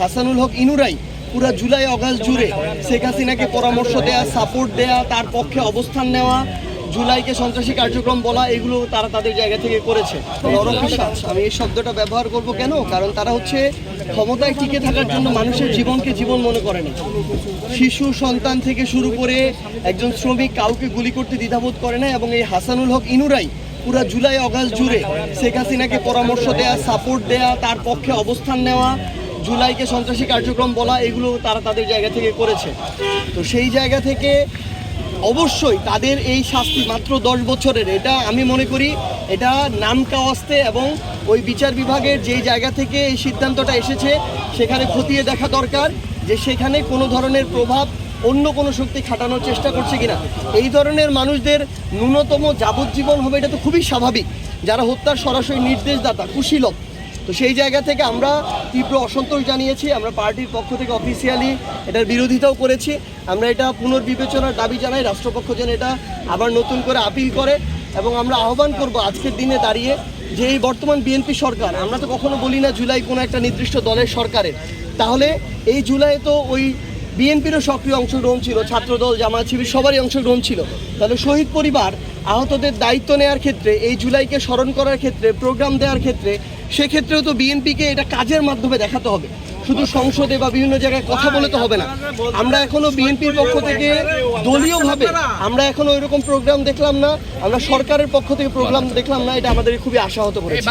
হাসানুল হক ইনুরাই পুরো জুলাই অগাস্ট জুড়ে শেখ হাসিনাকে পরামর্শ দেয়া, সাপোর্ট দেয়া, তার পক্ষে অবস্থান নেওয়া, জুলাইকে সন্ত্রাসী কার্যক্রম বলা, এগুলো তারা তাদের জায়গা থেকে করেছে। নরপিশাচ, আমি এই শব্দটা ব্যবহার করব কেন? কারণ তারা হচ্ছে ক্ষমতায় টিকে থাকার জন্য মানুষের জীবনকে জীবন মনে করে না। শিশু সন্তান থেকে শুরু করে একজন শ্রমিক কাউকে গুলি করতে দ্বিধাবোধ করে না। এবং এই হাসানুল হক ইনুরাই পুরো জুলাই অগাস্ট জুড়ে শেখ হাসিনাকে পরামর্শ দেয়া, সাপোর্ট দেয়া, তার পক্ষে অবস্থান নেওয়া, জুলাইকে সন্ত্রাসী কার্যক্রম বলা, এগুলো তারা তাদের জায়গা থেকে করেছে। তো সেই জায়গা থেকে অবশ্যই তাদের এই শাস্তি মাত্র 10 বছরের, এটা আমি মনে করি এটা নাম কাওয়াস্তে এবং ওই বিচার বিভাগের যেই জায়গা থেকে এই সিদ্ধান্তটা এসেছে সেখানে খতিয়ে দেখা দরকার যে সেখানে কোনো ধরনের প্রভাব অন্য কোনো শক্তি খাটানোর চেষ্টা করছে কিনা। এই ধরনের মানুষদের ন্যূনতম যাবজ্জীবন হবে, এটা তো খুবই স্বাভাবিক। যারা হত্যার সরাসরি নির্দেশদাতা, কুশীলব, তো সেই জায়গা থেকে আমরা তীব্র অসন্তোষ জানিয়েছি। আমরা পার্টির পক্ষ থেকে অফিসিয়ালি এটার বিরোধিতাও করেছি। আমরা এটা পুনর্বিবেচনার দাবি জানাই, রাষ্ট্রপক্ষ যেন এটা আবার নতুন করে আপিল করে। এবং আমরা আহ্বান করব আজকের দিনে দাঁড়িয়ে যে এই বর্তমান বিএনপি সরকার, আমরা তো কখনো বলি না জুলাই কোনো একটা নির্দিষ্ট দলের সরকারের, তাহলে এই জুলাই তো ওই বিএনপিরও সক্রিয় অংশগ্রহণ ছিল, ছাত্রদল, জামায়াত শিবির সবারই অংশগ্রহণ ছিল। তাহলে শহীদ পরিবার আহতদের দায়িত্ব নেওয়ার ক্ষেত্রে, এই জুলাইকে স্মরণ করার ক্ষেত্রে, প্রোগ্রাম দেওয়ার ক্ষেত্রে, সেক্ষেত্রেও তো বিএনপিকে এটা কাজের মাধ্যমে দেখাতে হবে, শুধু সংসদে বা বিভিন্ন জায়গায় কথা বলে তো হবে না। আমরা এখনো বিএনপির পক্ষ থেকে দলীয়ভাবে আমরা এখনো ওইরকম প্রোগ্রাম দেখলাম না, আমরা সরকারের পক্ষ থেকে প্রোগ্রাম দেখলাম না, এটা আমাদের খুবই আশাহত করেছে।